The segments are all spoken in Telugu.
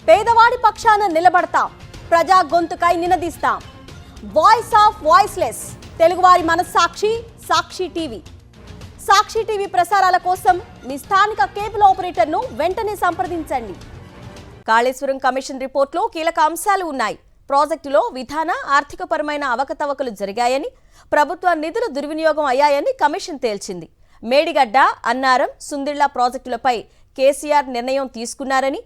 పేదవాడి పక్షాన నిలబడతాం, ప్రజా గొంతుకై నినదిస్తాం. వాయిస్ ఆఫ్ వాయిస్లెస్, తెలుగువారి మనస్సాక్షి సాక్షి టీవీ. సాక్షి టీవీ ప్రసారాల కోసం మీ స్థానిక కేబుల్ ఆపరేటర్ను వెంటనే సంప్రదించండి. కాళేశ్వరం కమిషన్ రిపోర్టులో కీలక అంశాలు ఉన్నాయి. ప్రాజెక్టులో విధాన ఆర్థికపరమైన అవకతవకలు జరిగాయని, ప్రభుత్వ నిధులు దుర్వినియోగం అయ్యాయని కమిషన్ తేల్చింది. మేడిగడ్డ, అన్నారం, సుందిళ్ల ప్రాజెక్టులపై కేసీఆర్ నిర్ణయం తీసుకున్నారని,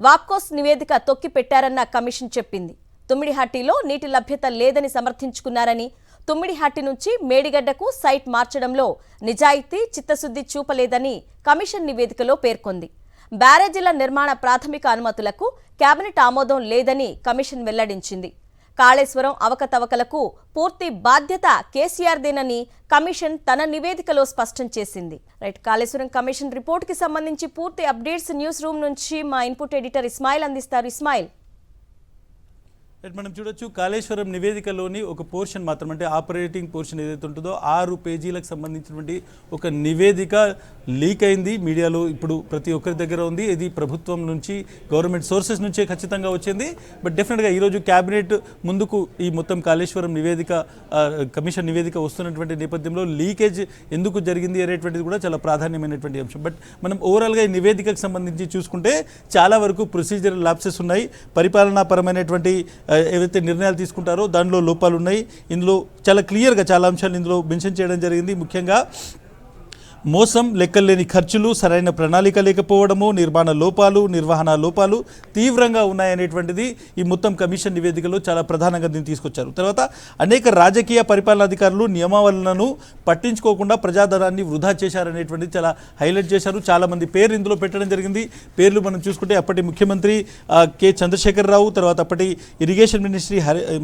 వాప్కోస్ నివేదిక తొక్కి పెట్టారన్న కమిషన్ చెప్పింది. తుమ్మిడిహట్టిలో నీటి లభ్యత లేదని సమర్థించుకున్నారని, తుమ్మిడిహట్టి నుంచి మేడిగడ్డకు సైట్ మార్చడంలో నిజాయితీ, చిత్తశుద్ధి చూపలేదని కమిషన్ నివేదికలో పేర్కొంది. బ్యారేజీల నిర్మాణ ప్రాథమిక అనుమతులకు కేబినెట్ ఆమోదం లేదని కమిషన్ వెల్లడించింది. కాళేశ్వరం అవకతవకలకు పూర్తి బాధ్యత కేసీఆర్దేనని కమిషన్ తన నివేదికలో స్పష్టం చేసింది. రైట్, కాళేశ్వరం కమిషన్ రిపోర్టుకి సంబంధించి పూర్తి అప్డేట్స్ న్యూస్ రూమ్ నుంచి మా ఇన్పుట్ ఎడిటర్ ఇస్మాయిల్ అందిస్తారు. ఇస్మాయిల్, మనం చూడొచ్చు కాళేశ్వరం నివేదికలోని ఒక పోర్షన్ మాత్రం, అంటే ఆపరేటింగ్ పోర్షన్ ఏదైతే ఉంటుందో 6 పేజీలకు సంబంధించినటువంటి ఒక నివేదిక లీక్ అయింది. మీడియాలో ఇప్పుడు ప్రతి ఒక్కరి దగ్గర ఉంది. ఇది ప్రభుత్వం నుంచి, గవర్నమెంట్ సోర్సెస్ నుంచే ఖచ్చితంగా వచ్చింది. బట్ డెఫినెట్గా ఈరోజు క్యాబినెట్ ముందుకు ఈ మొత్తం కాళేశ్వరం నివేదిక, కమిషన్ నివేదిక వస్తున్నటువంటి నేపథ్యంలో లీకేజ్ ఎందుకు జరిగింది అనేటువంటిది కూడా చాలా ప్రాధాన్యమైనటువంటి అంశం. బట్ మనం ఓవరాల్గా ఈ నివేదికకు సంబంధించి చూసుకుంటే చాలా వరకు ప్రొసీజరల్ ల్యాప్సెస్ ఉన్నాయి. పరిపాలనాపరమైనటువంటి ఏవైతే నిర్ణయాలు తీసుకుంటారో దానిలో లోపాలు ఉన్నాయి. ఇందులో చాలా క్లియర్గా చాలా అంశాలు ఇందులో మెన్షన్ చేయడం జరిగింది. ముఖ్యంగా మోసం, లెక్కలేని ఖర్చులు, సరైన ప్రణాళిక లేకపోవడము, నిర్మాణ లోపాలు, నిర్వహణ లోపాలు తీవ్రంగా ఉన్నాయనేటువంటిది ఈ మొత్తం కమిషన్ నివేదికలో చాలా ప్రధానంగా దీన్ని తీసుకొచ్చారు. తర్వాత అనేక రాజకీయ పరిపాలనాధికారులు నియమావళులను పట్టించుకోకుండా ప్రజాధనాన్ని వృధా చేశారనేటువంటిది చాలా హైలైట్ చేశారు. చాలామంది పేర్లు ఇందులో పెట్టడం జరిగింది. పేర్లు మనం చూసుకుంటే అప్పటి ముఖ్యమంత్రి కె చంద్రశేఖరరావు, తర్వాత అప్పటి ఇరిగేషన్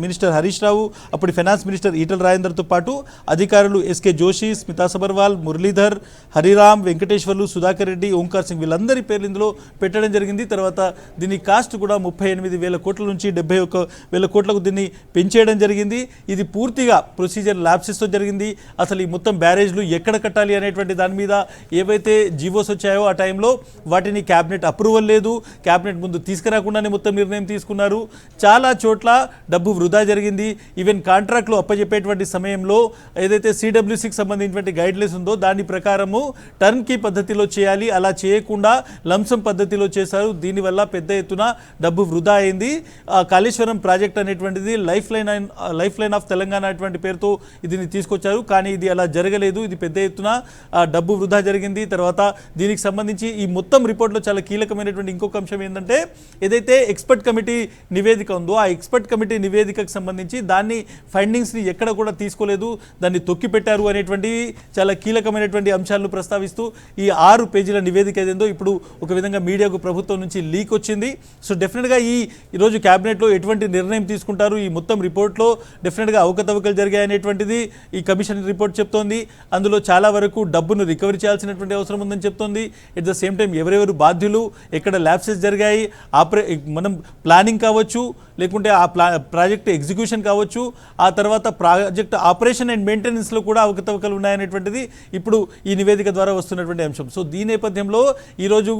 మినిస్టర్ హరీష్ రావు, అప్పటి ఫైనాన్స్ మినిస్టర్ ఈటల రాజేందర్తో పాటు అధికారులు ఎస్కే జోషి, స్మితా సబర్వాల్, మురళీధర్, హరిరామ్, వెంకటేశ్వర్లు, సుధాకర్ రెడ్డి, ఓంకార్ సింగ్, వీళ్ళందరి పేర్లు ఇందులో పెట్టడం జరిగింది. తర్వాత దీని కాస్ట్ కూడా 38,000 కోట్ల నుంచి 71,000 కోట్లకు దీన్ని పెంచేయడం జరిగింది. ఇది పూర్తిగా ప్రొసీజర్ ల్యాప్సెస్తో జరిగింది. అసలు ఈ మొత్తం బ్యారేజ్లు ఎక్కడ కట్టాలి అనేటువంటి దాని మీద ఏవైతే జీవోస్ వచ్చాయో ఆ టైంలో వాటిని క్యాబినెట్ అప్రూవల్ లేదు, క్యాబినెట్ ముందు తీసుకురాకుండానే మొత్తం నిర్ణయం తీసుకున్నారు. చాలా చోట్ల డబ్బు వృధా జరిగింది. ఈవెన్ కాంట్రాక్ట్లు అప్పచెప్పేటువంటి సమయంలో ఏదైతే సిడబ్ల్యూసీకి సంబంధించినటువంటి గైడ్లైన్స్ ఉందో దాని ప్రకారము టర్న్ కీ పద్ధతిలో చేయాలి, అలా చేయకుండా లంసం పద్ధతిలో చేశారు. దీనివల్ల పెద్ద ఎత్తున డబ్బు వృధా అయింది. కాళేశ్వరం ప్రాజెక్ట్ అనేటువంటిది లైఫ్ లైన్ ఆఫ్ తెలంగాణ అటువంటి పేరుతో దీన్ని తీసుకొచ్చారు. కానీ ఇది అలా జరగలేదు. ఇది పెద్ద ఎత్తున డబ్బు వృధా జరిగింది. తర్వాత దీనికి సంబంధించి ఈ మొత్తం రిపోర్ట్లో చాలా కీలకమైనటువంటి ఇంకొక అంశం ఏంటంటే, ఏదైతే ఎక్స్పర్ట్ కమిటీ నివేదిక ఉందో ఆ ఎక్స్పర్ట్ కమిటీ నివేదికకు సంబంధించి దాన్ని ఫైండింగ్స్ని ఎక్కడ కూడా తీసుకోలేదు, దాన్ని తొక్కిపెట్టారు అనేటువంటి చాలా కీలకమైనటువంటి అంశాలను ప్రస్తావిస్తూ ఈ 6 పేజీల నివేదిక ఏదేందో ఇప్పుడు ఒక విధంగా మీడియాకు ప్రభుత్వం నుంచి లీక్ వచ్చింది. సో డెఫినెట్గా ఈరోజు క్యాబినెట్లో ఎటువంటి నిర్ణయం తీసుకుంటారు, ఈ మొత్తం రిపోర్ట్లో డెఫినెట్గా అవకతవకలు జరిగాయనేటువంటిది ఈ కమిషన్ రిపోర్ట్ చెప్తోంది. అందులో చాలా వరకు డబ్బును రికవరీ చేయాల్సినటువంటి అవసరం ఉందని చెప్తోంది. ఎట్ ద సేమ్ టైం ఎవరెవరు బాధ్యులు, ఎక్కడ ల్యాప్సెస్ జరిగాయి, మనం ప్లానింగ్ కావచ్చు, లేకుంటే ఆ ప్రాజెక్ట్ ఎగ్జిక్యూషన్ కావచ్చు, ఆ తర్వాత ప్రాజెక్ట్ ఆపరేషన్ అండ్ మెయింటెనెన్స్లో కూడా అవకతవకలు ఉన్నాయనేటువంటిది ఇప్పుడు ఈ నివేదిక ద్వారా వస్తున్నటువంటి అంశం. సో దీని నేపథ్యంలో ఈరోజు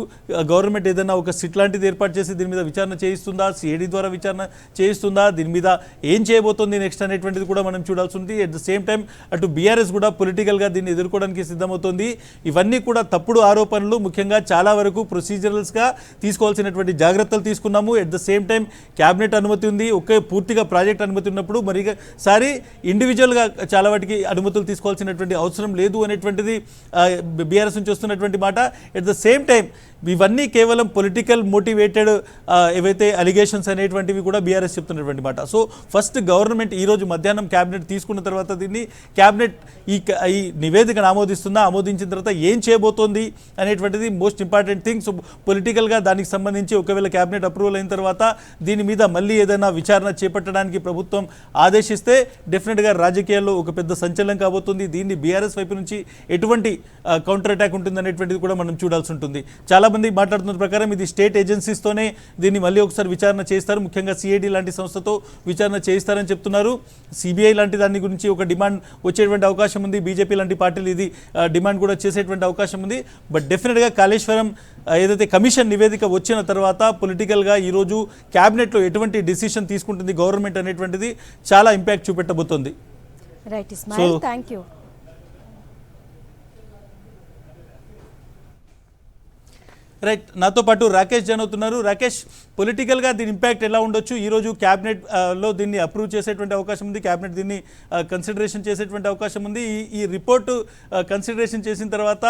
గవర్నమెంట్ ఏదైనా ఒక సిట్ లాంటిది ఏర్పాటు చేసి దీని మీద విచారణ చేయిస్తుందా, సిఐడి ద్వారా విచారణ చేయిస్తుందా, దీని మీద ఏం చేయబోతోంది నెక్స్ట్ అనేటువంటిది కూడా మనం చూడాల్సి ఉంది. ఎట్ ద సేమ్ టైం అటు బీఆర్ఎస్ కూడా పొలిటికల్గా దీన్ని ఎదుర్కోవడానికి సిద్ధమవుతోంది. ఇవన్నీ కూడా తప్పుడు ఆరోపణలు. ముఖ్యంగా చాలా వరకు ప్రొసీజరల్స్గా తీసుకోవాల్సినటువంటి జాగ్రత్తలు తీసుకున్నాము. At the same time cabinet అనుమతి ఉంది, ఒకే పూర్తిగా ప్రాజెక్ట్ అనుమతి ఉన్నప్పుడు మరిసారి ఇండివిజువల్గా చాలా వాటికి అనుమతులు తీసుకోవాల్సినటువంటి అవసరం లేదు అనేటువంటిది బీఆర్ఎస్ నుంచి వస్తున్నటువంటి మాట. ఎట్ ద సేమ్ టైం ఇవన్నీ కేవలం పొలిటికల్ మోటివేటెడ్ ఏవైతే అలిగేషన్స్ అనేటువంటివి కూడా బీఆర్ఎస్ చెప్తున్నటువంటి మాట. సో ఫస్ట్ గవర్నమెంట్ ఈరోజు మధ్యాహ్నం క్యాబినెట్ తీసుకున్న తర్వాత దీన్ని క్యాబినెట్ ఈ నివేదికను ఆమోదిస్తుందా, ఆమోదించిన తర్వాత ఏం చేయబోతోంది అనేటువంటిది మోస్ట్ ఇంపార్టెంట్ థింగ్. సో పొలిటికల్గా దానికి సంబంధించి ఒకవేళ క్యాబినెట్ అప్రూవల్ అయిన తర్వాత దీని మీద మళ్ళీ ఏదైనా విచారణ చేపట్టడానికి ప్రభుత్వం ఆదేశిస్తే డెఫినెట్గా రాజకీయాల్లో ఒక పెద్ద సంచలనం కాబోతుంది. దీన్ని బీఆర్ఎస్ వైపు నుంచి ఎటువంటి కౌంటర్ అటాక్ ఉంటుంది అనేటువంటిది కూడా మనం చూడాల్సి ఉంటుంది. చాలా చాలామంది మాట్లాడుతున్న ప్రకారం ఇది స్టేట్ ఏజెన్సీస్తోనే దీన్ని మళ్ళీ ఒకసారి విచారణ చేస్తారు, ముఖ్యంగా సిఐడి లాంటి సంస్థతో విచారణ చేయిస్తారని చెప్తున్నారు. సిబిఐ లాంటి దాని గురించి ఒక డిమాండ్ వచ్చేటువంటి అవకాశం ఉంది. బీజేపీ లాంటి పార్టీలు ఇది డిమాండ్ కూడా చేసేటువంటి అవకాశం ఉంది. బట్ డెఫినెట్గా కాళేశ్వరం ఏదైతే కమిషన్ నివేదిక వచ్చిన తర్వాత పొలిటికల్గా ఈరోజు క్యాబినెట్లో ఎటువంటి డిసిషన్ తీసుకుంటుంది గవర్నమెంట్ అనేటువంటిది చాలా ఇంపాక్ట్ చూపెట్టబోతోంది. Right Ismail, thank you. Right, నాతో పాటు రాకేష్ జైన్ అవుతున్నారు. రాకేష్, పొలిటికల్గా దీని ఇంపాక్ట్ ఎలా ఉండొచ్చు? ఈరోజు క్యాబినెట్లో దీన్ని అప్రూవ్ చేసేటువంటి అవకాశం ఉంది, క్యాబినెట్ దీన్ని కన్సిడరేషన్ చేసేటువంటి అవకాశం ఉంది. ఈ రిపోర్టు కన్సిడరేషన్ చేసిన తర్వాత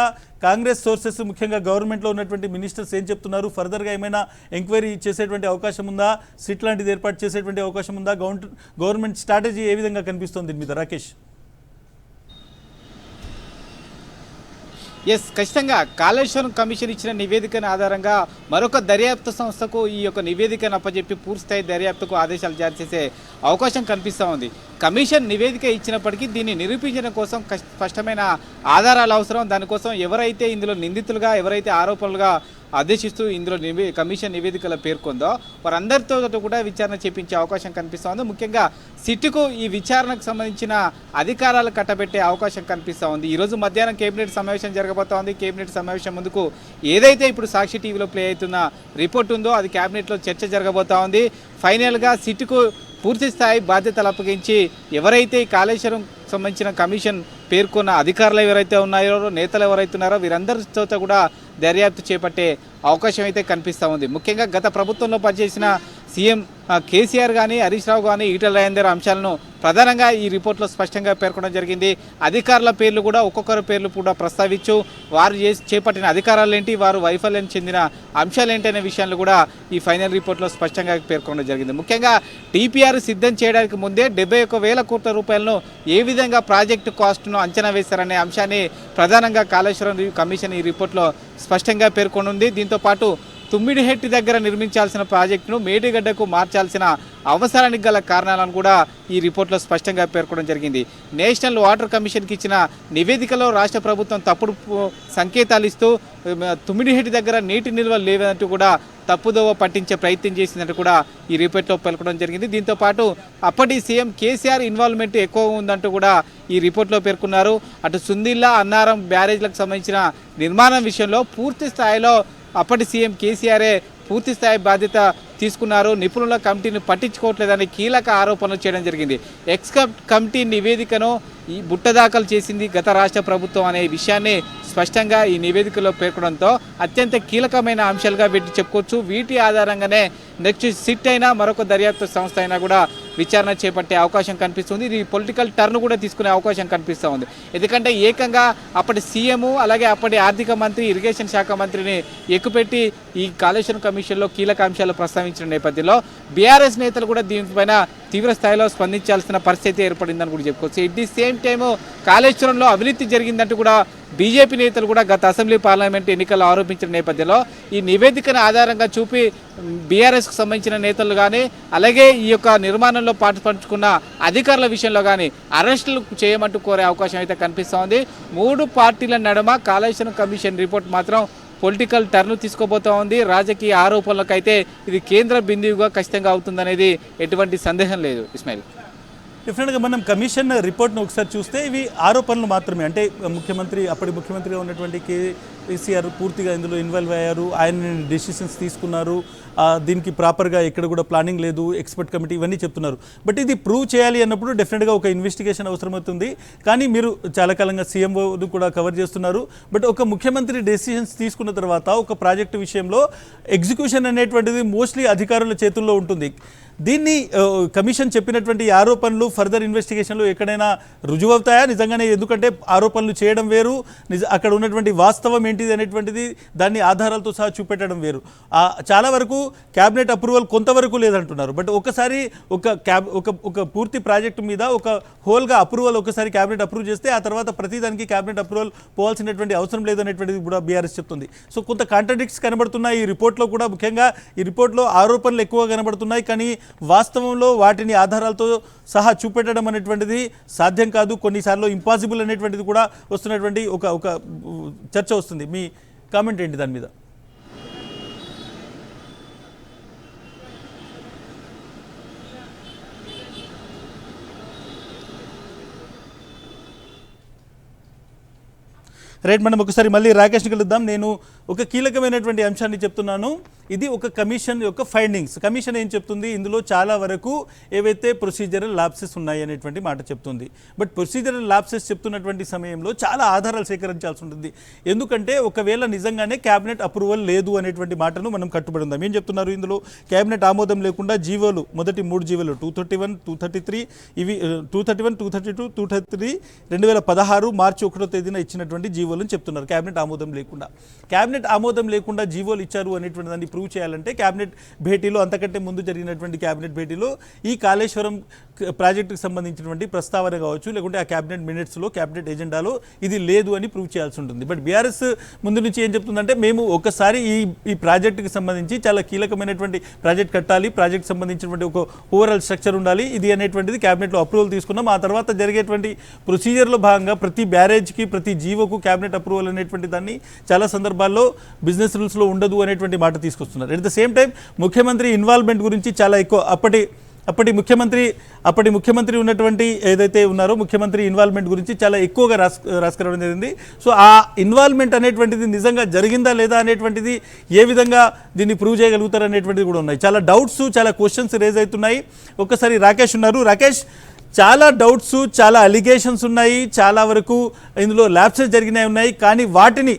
కాంగ్రెస్ సోర్సెస్, ముఖ్యంగా గవర్నమెంట్లో ఉన్నటువంటి మినిస్టర్స్ ఏం చెప్తున్నారు? ఫర్దర్గా ఏమైనా ఎంక్వైరీ చేసేటువంటి అవకాశం ఉందా? సిట్ లాంటిది ఏర్పాటు చేసేటువంటి అవకాశం ఉందా? గవర్నమెంట్ స్ట్రాటజీ ఏ విధంగా కనిపిస్తుంది దీని మీద? రాకేష్. ఎస్, ఖచ్చితంగా కాళేశ్వరం కమిషన్ ఇచ్చిన నివేదికను ఆధారంగా మరొక దర్యాప్తు సంస్థకు ఈ యొక్క నివేదికను అప్పచెప్పి పూర్తిస్థాయి దర్యాప్తుకు ఆదేశాలు జారీ చేసే అవకాశం కనిపిస్తూ ఉంది. కమిషన్ నివేదిక ఇచ్చినప్పటికీ దీన్ని నిరూపించడం కోసం స్పష్టమైన ఆధారాలు అవసరం. దానికోసం ఎవరైతే ఇందులో నిందితులుగా, ఎవరైతే ఆరోపణలుగా ఆదేశిస్తూ ఇందులో కమిషన్ నివేదికలో పేర్కొందో వారందరితో కూడా విచారణ చేపించే అవకాశం కనిపిస్తూ ఉంది. ముఖ్యంగా సిట్కు ఈ విచారణకు సంబంధించిన అధికారాలు కట్టబెట్టే అవకాశం కనిపిస్తూ ఉంది. ఈరోజు మధ్యాహ్నం కేబినెట్ సమావేశం జరగబోతోంది. కేబినెట్ సమావేశం ముందుకు ఏదైతే ఇప్పుడు సాక్షి టీవీలో ప్లే అవుతున్న రిపోర్ట్ ఉందో అది కేబినెట్లో చర్చ జరగబోతూ ఉంది. ఫైనల్గా సిట్కు పూర్తి స్థాయి బాధ్యతలు అప్పగించి ఎవరైతే ఈ కాళేశ్వరం సంబంధించిన కమిషన్ పేర్కొన్న అధికారులు ఎవరైతే ఉన్నారో, నేతలు ఎవరైతే ఉన్నారో వీరందరితో కూడా దర్యాప్తు చేపట్టే అవకాశం అయితే కనిపిస్తూ ఉంది. ముఖ్యంగా గత ప్రభుత్వంలో పనిచేసిన సీఎం కేసీఆర్ కానీ, హరీష్ రావు కానీ, ఈటెల రాజేందర్ అంశాలను ప్రధానంగా ఈ రిపోర్ట్లో స్పష్టంగా పేర్కొనడం జరిగింది. అధికారుల పేర్లు కూడా ఒక్కొక్కరి పేర్లు కూడా ప్రస్తావించు వారు చేపట్టిన అధికారాలు ఏంటి, వారు వైఫల్యం చెందిన అంశాలు ఏంటి అనే విషయాలు కూడా ఈ ఫైనల్ రిపోర్ట్లో స్పష్టంగా పేర్కొనడం జరిగింది. ముఖ్యంగా టీపీఆర్ సిద్ధం చేయడానికి ముందే 71,000 కోట్ల రూపాయలను ఏ విధంగా ప్రాజెక్టు కాస్ట్ను అంచనా వేశారనే అంశాన్ని ప్రధానంగా కాళేశ్వరం కమిషన్ ఈ రిపోర్ట్లో స్పష్టంగా పేర్కొనుంది. దీంతోపాటు తుమ్మిడిహెట్టి దగ్గర నిర్మించాల్సిన ప్రాజెక్టును మేడిగడ్డకు మార్చాల్సిన అవసరానికి గల కారణాలను కూడా ఈ రిపోర్ట్లో స్పష్టంగా పేర్కొనడం జరిగింది. నేషనల్ వాటర్ కమిషన్కి ఇచ్చిన నివేదికలో రాష్ట్ర ప్రభుత్వం తప్పుడు సంకేతాలు ఇస్తూ తుమ్మిడిహెట్టి దగ్గర నీటి నిల్వలు లేవంటూ కూడా తప్పుదోవ పట్టించే ప్రయత్నం చేసిందంటూ కూడా ఈ రిపోర్ట్లో పేర్కొనడం జరిగింది. దీంతోపాటు అప్పటి సీఎం కేసీఆర్ ఇన్వాల్వ్మెంట్ ఎక్కువ ఉందంటూ కూడా ఈ రిపోర్ట్లో పేర్కొన్నారు. అటు సుందిల్లా, అన్నారం బ్యారేజ్లకు సంబంధించిన నిర్మాణం విషయంలో పూర్తి స్థాయిలో అప్పటి సీఎం కేసీఆరే పూర్తి స్థాయి బాధ్యత తీసుకున్నారు. నిపుణుల కమిటీని పట్టించుకోవట్లేదని కీలక ఆరోపణలు చేయడం జరిగింది. ఎక్స్పర్ట్ కమిటీ నివేదికను ఈ బుట్టదాఖలు చేసింది గత రాష్ట్ర ప్రభుత్వం అనే విషయాన్ని స్పష్టంగా ఈ నివేదికలో పేర్కొనడంతో అత్యంత కీలకమైన అంశాలుగా వీటిని చెప్పుకోవచ్చు. వీటి ఆధారంగానే నెక్స్ట్ సిట్ అయినా మరొక దర్యాప్తు సంస్థ అయినా కూడా విచారణ చేపట్టే అవకాశం కనిపిస్తుంది. ఇది పొలిటికల్ టర్న్ కూడా తీసుకునే అవకాశం కనిపిస్తూ ఉంది. ఎందుకంటే ఏకంగా అప్పటి సీఎం అలాగే అప్పటి ఆర్థిక మంత్రి, ఇరిగేషన్ శాఖ మంత్రిని ఎక్కుపెట్టి ఈ కాళేశ్వరం కమిషన్లో కీలక అంశాలు ప్రస్తావించిన నేపథ్యంలో బీఆర్ఎస్ నేతలు కూడా దీనిపైన తీవ్ర స్థాయిలో స్పందించాల్సిన పరిస్థితి ఏర్పడిందని కూడా చెప్పుకోవచ్చు. ఎట్ ది సేమ్ టైము కాళేశ్వరంలో అవినీతి జరిగిందంటూ కూడా బీజేపీ నేతలు కూడా గత అసెంబ్లీ పార్లమెంట్ ఎన్నికల్లో ఆరోపించిన నేపథ్యంలో ఈ నివేదికను ఆధారంగా చూపి బీఆర్ఎస్కు సంబంధించిన నేతలు కానీ అలాగే ఈ యొక్క నిర్మాణంలో పంచుకున్న అధికారుల విషయంలో కానీ అరెస్టులు చేయమంటూ కోరే అవకాశం అయితే కనిపిస్తూ ఉంది. 3 పార్టీల నడుమ కాళేశ్వరం కమిషన్ రిపోర్ట్ మాత్రం పొలిటికల్ టర్న్ తీసుకోబోతూ ఉంది. రాజకీయ ఆరోపణలకైతే ఇది కేంద్ర బిందువుగా ఖచ్చితంగా అవుతుందనేది ఎటువంటి సందేహం లేదు. ఇస్మాయిల్, డెఫినెట్గా మనం కమిషన్ రిపోర్ట్ను ఒకసారి చూస్తే ఇవి ఆరోపణలు మాత్రమే. అంటే అప్పటి ముఖ్యమంత్రిగా ఉన్నటువంటి కేసీఆర్ పూర్తిగా ఇందులో ఇన్వాల్వ్ అయ్యారు, ఆయన డెసిషన్స్ తీసుకున్నారు, దీనికి ప్రాపర్గా ఎక్కడ కూడా ప్లానింగ్ లేదు, ఎక్స్పర్ట్ కమిటీ ఇవన్నీ చెప్తున్నారు. బట్ ఇది ప్రూవ్ చేయాలి అన్నప్పుడు డెఫినెట్గా ఒక ఇన్వెస్టిగేషన్ అవసరమవుతుంది. కానీ మీరు చాలా కాలంగా సీఎంఓను కూడా కవర్ చేస్తున్నారు. బట్ ఒక ముఖ్యమంత్రి డెసిషన్స్ తీసుకున్న తర్వాత ఒక ప్రాజెక్టు విషయంలో ఎగ్జిక్యూషన్ అనేటువంటిది మోస్ట్లీ అధికారుల చేతుల్లో ఉంటుంది. దీన్ని కమిషన్ చెప్పినటువంటి ఆరోపణలు ఫర్దర్ ఇన్వెస్టిగేషన్లో ఎక్కడైనా రుజువు అవుతాయా నిజంగానే? ఎందుకంటే ఆరోపణలు చేయడం వేరు, అక్కడ ఉన్నటువంటి వాస్తవం ఏంటిది అనేటువంటిది దాన్ని ఆధారాలతో సహా చూపెట్టడం వేరు. చాలా వరకు క్యాబినెట్ అప్రూవల్ కొంతవరకు లేదంటున్నారు. బట్ ఒకసారి ఒక పూర్తి ప్రాజెక్టు మీద ఒక హోల్గా అప్రూవల్ ఒకసారి క్యాబినెట్ అప్రూవ్ చేస్తే ఆ తర్వాత ప్రతిదానికి క్యాబినెట్ అప్రూవల్ పోవాల్సినటువంటి అవసరం లేదనేటువంటిది కూడా బీఆర్ఎస్ చెప్తుంది. సో కొంత కాంట్రడిక్ట్స్ కనబడుతున్నాయి ఈ రిపోర్ట్లో కూడా. ముఖ్యంగా ఈ రిపోర్ట్లో ఆరోపణలు ఎక్కువ కనబడుతున్నాయి, కానీ వాస్తవంలో వాటిని ఆధారాలతో సహా చూపెట్టడం అనేటువంటిది సాధ్యం కాదు, కొన్నిసార్లు ఇంపాసిబుల్ అనేటువంటిది కూడా వస్తున్నటువంటి ఒక చర్చ వస్తుంది. మీ కామెంట్ ఏంటి దాని మీద? రైట్, మనం ఒకసారి మళ్ళీ రాకేష్ని కలుద్దాం. నేను ఒక కీలకమైనటువంటి అంశాన్ని చెప్తున్నాను. ఇది ఒక కమిషన్ యొక్క ఫైండింగ్స్. కమిషన్ ఏం చెప్తుంది, ఇందులో చాలా వరకు ఏవైతే ప్రొసీజరల్ ల్యాప్సెస్ ఉన్నాయి అనేటువంటి మాట చెప్తుంది. బట్ ప్రొసీజరల్ ల్యాప్సెస్ చెప్తున్నటువంటి సమయంలో చాలా ఆధారాలు సేకరించాల్సి ఉంటుంది. ఎందుకంటే ఒకవేళ నిజంగానే క్యాబినెట్ అప్రూవల్ లేదు అనేటువంటి మాటను మనం కట్టుబడి ఉందాం. ఏం చెప్తున్నారు, ఇందులో క్యాబినెట్ ఆమోదం లేకుండా జీవోలు, మొదటి 3 జీవోలు 231, 233, ఇవి 231, 232, 233 2016 మార్చి 1వ తేదీన ఇచ్చినటువంటి జీవోలను చెప్తున్నారు క్యాబినెట్ ఆమోదం లేకుండా. క్యాబినెట్ ఆమోదం లేకుండా జీవోలు ఇచ్చారు అనేటువంటి దాన్ని ప్రూవ్ చేయాలంటే క్యాబినెట్ భేటీలో, అంతకంటే ముందు జరిగినటువంటి క్యాబినెట్ భేటీలో ఈ కాళేశ్వరం ప్రాజెక్టుకు సంబంధించినటువంటి ప్రస్తావన కావచ్చు, లేకుంటే ఆ క్యాబినెట్ మినిట్స్లో, క్యాబినెట్ ఎజెండాలో ఇది లేదు అని ప్రూవ్ చేయాల్సి ఉంటుంది. బట్ బీఆర్ఎస్ ముందు నుంచి ఏం చెప్తుందంటే, మేము ఒకసారి ఈ ప్రాజెక్టుకి సంబంధించి చాలా కీలకమైనటువంటి ప్రాజెక్ట్ కట్టాలి, ప్రాజెక్ట్ సంబంధించినటువంటి ఒక ఓవరాల్ స్ట్రక్చర్ ఉండాలి, ఇది అనేటువంటిది క్యాబినెట్లో అప్రూవల్ తీసుకున్నాం. ఆ తర్వాత జరిగేటువంటి ప్రొసీజర్లో భాగంగా ప్రతి బ్యారేజ్కి, ప్రతి జీవోకు క్యాబినెట్ అప్రూవల్ అనేటువంటి దాన్ని చాలా సందర్భాల్లో బిజినెస్ రూల్స్లో ఉండదు అనేటువంటి మాట తీసుకొస్తున్నారు. ఎట్ ద సేమ్ టైం ముఖ్యమంత్రి ఇన్వాల్వ్మెంట్ గురించి చాలా ఎక్కువ అప్పటి ముఖ్యమంత్రి ఉన్నటువంటి ఏదైతే ఉన్నారో ముఖ్యమంత్రి ఇన్వాల్వ్మెంట్ గురించి చాలా ఎక్కువగా రాసుకురావడం జరిగింది. సో ఆ ఇన్వాల్వ్మెంట్ అనేటువంటిది నిజంగా జరిగిందా లేదా అనేటువంటిది ఏ విధంగా దీన్ని ప్రూవ్ చేయగలుగుతారు అనేటువంటిది కూడా ఉన్నాయి. చాలా డౌట్స్, చాలా క్వశ్చన్స్ రేజ్ అవుతున్నాయి. ఒక్కసారి రాకేష్ ఉన్నారు. రాకేష్, చాలా డౌట్స్, చాలా అలిగేషన్స్ ఉన్నాయి, చాలా వరకు ఇందులో ల్యాప్సెస్ జరిగినాయి ఉన్నాయి. కానీ వాటిని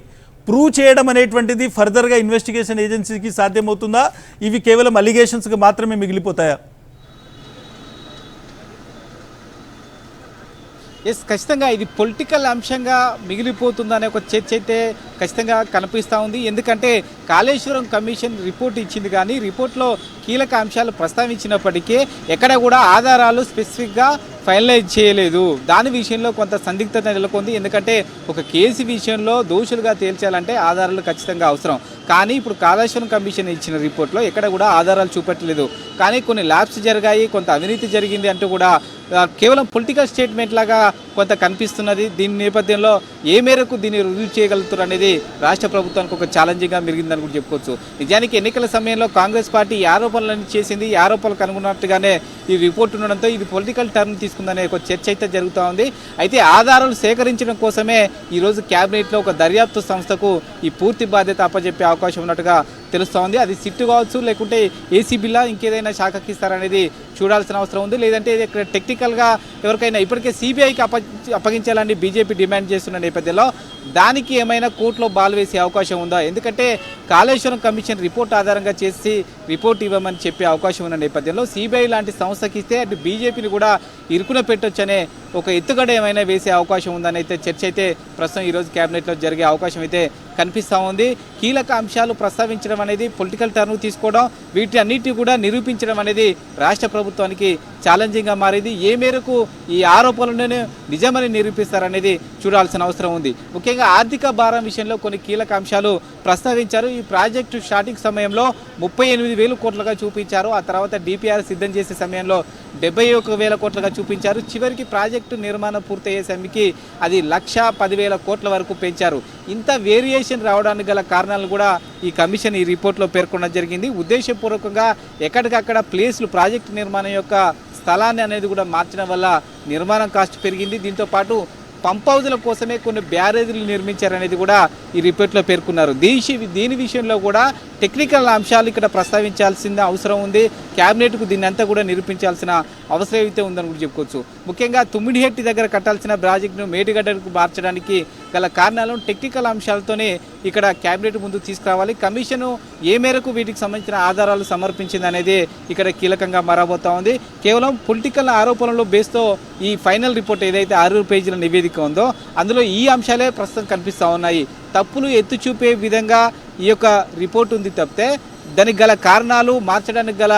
ప్రూవ్ చేయడం అనేటువంటిది ఫర్దర్గా ఇన్వెస్టిగేషన్ ఏజెన్సీకి సాధ్యమవుతుందా? ఇవి కేవలం అలిగేషన్స్గా మాత్రమే మిగిలిపోతాయా? ఎస్, ఖచ్చితంగా ఇది పొలిటికల్ అంశంగా మిగిలిపోతుందనే ఒక చర్చ అయితే ఖచ్చితంగా కనిపిస్తూ ఉంది. ఎందుకంటే కాళేశ్వరం కమిషన్ రిపోర్ట్ ఇచ్చింది, కానీ రిపోర్ట్లో కీలక అంశాలు ప్రస్తావించినప్పటికీ ఎక్కడ కూడా ఆధారాలు స్పెసిఫిక్గా ఫైనలైజ్ చేయలేదు. దాని విషయంలో కొంత సందిగ్ధత నెలకొంది. ఎందుకంటే ఒక కేసు విషయంలో దోషులుగా తేల్చాలంటే ఆధారాలు ఖచ్చితంగా అవసరం. కానీ ఇప్పుడు కాళేశ్వరం కమిషన్ ఇచ్చిన రిపోర్ట్లో ఎక్కడ కూడా ఆధారాలు చూపెట్టలేదు. కానీ కొన్ని ల్యాబ్స్ జరిగాయి, కొంత అవినీతి జరిగింది అంటూ కూడా కేవలం పొలిటికల్ స్టేట్మెంట్ లాగా కొంత కనిపిస్తున్నది. దీని నేపథ్యంలో ఏ మేరకు దీన్ని రుజువు చేయగలుగుతారు అనేది రాష్ట్ర ప్రభుత్వానికి ఒక ఛాలెంజింగ్గా మెరిగిందని కూడా చెప్పుకోవచ్చు. నిజానికి ఎన్నికల సమయంలో కాంగ్రెస్ పార్టీ ఈ ఆరోపణలను చేసింది, ఈ ఆరోపణలకు అనుగుణట్టుగానే ఈ రిపోర్ట్ ఉండడంతో ఇది పొలిటికల్ టర్న్ తీసుకుందనే ఒక చర్చ అయితే జరుగుతూ ఉంది. అయితే ఆధారాలు సేకరించడం కోసమే ఈరోజు క్యాబినెట్లో ఒక దర్యాప్తు సంస్థకు ఈ పూర్తి బాధ్యత అప్పచెప్పే అవకాశం ఉన్నట్టుగా తెలుస్తూ ఉంది. అది సిట్ కావచ్చు, లేకుంటే ఏసీబీలా ఇంకేదైనా శాఖకి ఇస్తారనేది చూడాల్సిన అవసరం ఉంది. లేదంటే ఇది ఇక్కడ టెక్నికల్గా ఎవరికైనా ఇప్పటికే సిబిఐకి అప్పగించాలని బీజేపీ డిమాండ్ చేస్తున్న నేపథ్యంలో దానికి ఏమైనా కోర్టులో బాల్ వేసే అవకాశం ఉందా? ఎందుకంటే కాళేశ్వరం కమిషన్ రిపోర్ట్ ఆధారంగా చేసి రిపోర్ట్ ఇవ్వమని చెప్పే అవకాశం ఉన్న నేపథ్యంలో సిబిఐ లాంటి సంస్థకి ఇస్తే అటు బీజేపీని కూడా ఇరుకున పెట్టొచ్చనే ఒక ఎత్తుగడ ఏమైనా వేసే అవకాశం ఉందని అయితే చర్చ అయితే ప్రస్తుతం ఈరోజు క్యాబినెట్లో జరిగే అవకాశం అయితే కనిపిస్తూ ఉంది. కీలక అంశాలు ప్రస్తావించడం అనేది పొలిటికల్ టర్న్ తీసుకోవడం, వీటి అన్నిటి కూడా నిరూపించడం అనేది రాష్ట్ర ప్రభుత్వానికి ఛాలెంజింగ్గా మారింది. ఏ మేరకు ఈ ఆరోపణలను నిజమని నిరూపిస్తారనేది చూడాల్సిన అవసరం ఉంది. ముఖ్యంగా ఆర్థిక భారం విషయంలో కొన్ని కీలక అంశాలు ప్రస్తావించారు. ఈ ప్రాజెక్టు స్టార్టింగ్ సమయంలో 38,000 కోట్లుగా చూపించారు. ఆ తర్వాత డిపిఆర్ సిద్ధం చేసే సమయంలో 71,000 కోట్లుగా చూపించారు. చివరికి ప్రాజెక్టు నిర్మాణం పూర్తయ్యే సమయానికి అది 1,10,000 కోట్ల వరకు పెంచారు. ఇంత వేరియేషన్ రావడానికి గల కారణాలు కూడా ఈ కమిషన్ ఈ రిపోర్ట్లో పేర్కొనడం జరిగింది. ఉద్దేశపూర్వకంగా ఎక్కడికక్కడ ప్లేస్లు, ప్రాజెక్టు నిర్మాణం యొక్క స్థలాన్ని అనేది కూడా మార్చడం వల్ల నిర్మాణం కాస్ట్ పెరిగింది. దీంతోపాటు పంప్ హౌజుల కోసమే కొన్ని బ్యారేజీలు నిర్మించారనేది కూడా ఈ రిపోర్ట్లో పేర్కొన్నారు. దీని విషయంలో కూడా టెక్నికల్ అంశాలు ఇక్కడ ప్రస్తావించాల్సిన అవసరం ఉంది. క్యాబినెట్కు దీన్ని అంతా కూడా నిరూపించాల్సిన అవసరం అయితే ఉందని కూడా చెప్పుకోవచ్చు. ముఖ్యంగా తుమ్మిడిహెట్టి దగ్గర కట్టాల్సిన ప్రాజెక్టును మేడిగడ్డకు మార్చడానికి గల కారణాలను టెక్నికల్ అంశాలతోనే ఇక్కడ క్యాబినెట్ ముందుకు తీసుకురావాలి. కమిషను ఏ మేరకు వీటికి సంబంధించిన ఆధారాలు సమర్పించింది అనేది ఇక్కడ కీలకంగా మారబోతా ఉంది. కేవలం పొలిటికల్ ఆరోపణల బేస్తో ఈ ఫైనల్ రిపోర్ట్ ఏదైతే 6 పేజీల నివేదిక ఉందో అందులో ఈ అంశాలే ప్రస్తుతం కనిపిస్తూ ఉన్నాయి. తప్పులు ఎత్తు చూపే విధంగా ఈ యొక్క రిపోర్ట్ ఉంది తప్పితే దానికి గల కారణాలు, మార్చడానికి గల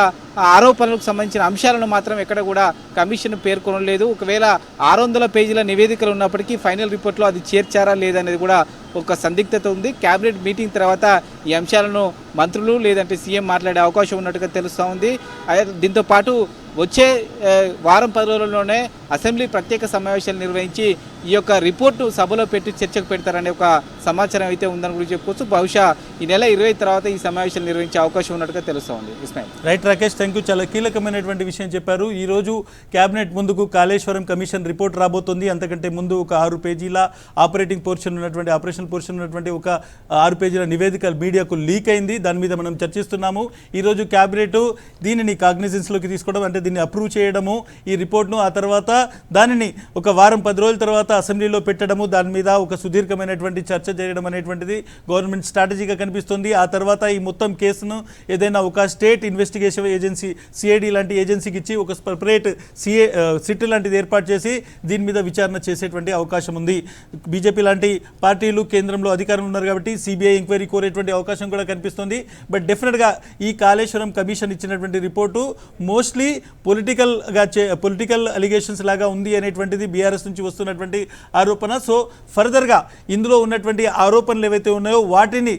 ఆరోపణలకు సంబంధించిన అంశాలను మాత్రం ఎక్కడ కూడా కమిషన్ పేర్కొనలేదు. ఒకవేళ 600 పేజీల నివేదికలు ఉన్నప్పటికీ ఫైనల్ రిపోర్ట్లో అది చేర్చారా లేదనేది కూడా ఒక సందిగ్ధత ఉంది. క్యాబినెట్ మీటింగ్ తర్వాత ఈ అంశాలను మంత్రులు లేదంటే సీఎం మాట్లాడే అవకాశం ఉన్నట్టుగా తెలుస్తూ ఉంది. దీంతోపాటు వచ్చే వారం 10 రోజుల్లోనే అసెంబ్లీ ప్రత్యేక సమావేశాలు నిర్వహించి ఈ యొక్క రిపోర్టు సభలో పెట్టి చర్చకు పెడతారనే ఒక సమాచారం అయితే ఉందని కూడా చెప్పుకోవచ్చు. బహుశా ఈ నెల 20 తర్వాత ఈ సమావేశాలు నిర్వహించే అవకాశం ఉన్నట్టుగా తెలుస్తూ ఉంది. Ismail. Right Rakesh, thank you. చాలా కీలకమైనటువంటి విషయం చెప్పారు. ఈరోజు క్యాబినెట్ ముందుకు కాళేశ్వరం కమిషన్ రిపోర్ట్ రాబోతుంది. అంతకంటే ముందు ఒక 6 పేజీల ఆపరేటింగ్ పోర్షన్ ఉన్నటువంటి ఆపరేషన్ ఆపరేషనల్ పోర్షన్ ఉన్నటువంటి ఒక 6 పేజీల నివేదిక మీడియాకు లీక్ అయింది. దాని మీద మనం చర్చిస్తున్నాము. ఈరోజు క్యాబినెట్ దీనిని కాగ్నిజెన్స్లోకి తీసుకోవడం, అంటే దీన్ని అప్రూవ్ చేయడము ఈ రిపోర్ట్ను, ఆ తర్వాత దానిని ఒక వారం 10 రోజుల తర్వాత అసెంబ్లీలో పెట్టడము, దాని మీద ఒక సుదీర్ఘమైనటువంటి చర్చ చేయడం అనేటువంటిది గవర్నమెంట్ స్ట్రాటజీగా కనిపిస్తుంది. ఆ తర్వాత ఈ మొత్తం కేసును ఏదైనా ఒక స్టేట్ ఇన్వెస్టిగేషన్ ఏజెన్సీ సిఐడి లాంటి ఏజెన్సీకి ఇచ్చి ఒక సెపరేట్ సిట్ లాంటిది ఏర్పాటు చేసి దీని మీద విచారణ చేసేటువంటి అవకాశం ఉంది. బీజేపీ లాంటి పార్టీలు కేంద్రంలో అధికారంలో ఉన్నారు కాబట్టి సిబిఐ ఎంక్వైరీ కోరేటువంటి అవకాశం కూడా కనిపిస్తుంది. బట్ డెఫినెట్గా ఈ కాళేశ్వరం కమిషన్ ఇచ్చినటువంటి రిపోర్టు మోస్ట్లీ పొలిటికల్ అలిగేషన్స్ లాగా ఉంది అనేటువంటిది బీఆర్ఎస్ నుంచి వస్తున్నటువంటి ఆరోపణ. సో ఫర్దర్గా ఇందులో ఉన్నటువంటి ఆరోపణలు ఏవైతే ఉన్నాయో వాటిని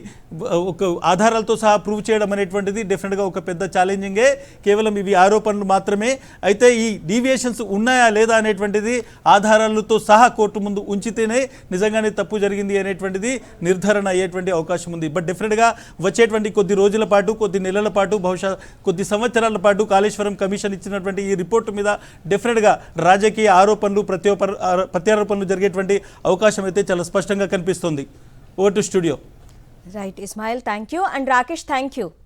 ఒక ఆధారాలతో సహా ప్రూవ్ చేయడం అనేటువంటిది డెఫినెట్గా ఒక పెద్ద ఛాలెంజింగే. కేవలం ఇవి ఆరోపణలు మాత్రమే. అయితే ఈ డీవియేషన్స్ ఉన్నాయా లేదా అనేటువంటిది ఆధారాలతో సహా కోర్టు ముందు ఉంచితేనే నిజంగానే తప్పు జరిగింది అనేటువంటిది నిర్ధారణ అయ్యేటువంటి అవకాశం ఉంది. బట్ డెఫినెట్గా వచ్చేటువంటి కొద్ది రోజుల పాటు, కొద్ది నెలల పాటు, బహుశా కొద్ది సంవత్సరాల పాటు కాళేశ్వరం కమిషన్ ఇచ్చినటువంటి ఈ రిపోర్టు మీద డెఫినెట్గా రాజకీయ ఆరోపణలు, ప్రత్యారోపణలు జరిగేటువంటి అవకాశం అయితే చాలా స్పష్టంగా కనిపిస్తుంది. Over to studio. Right Ismail, thank you. And Rakesh, thank you.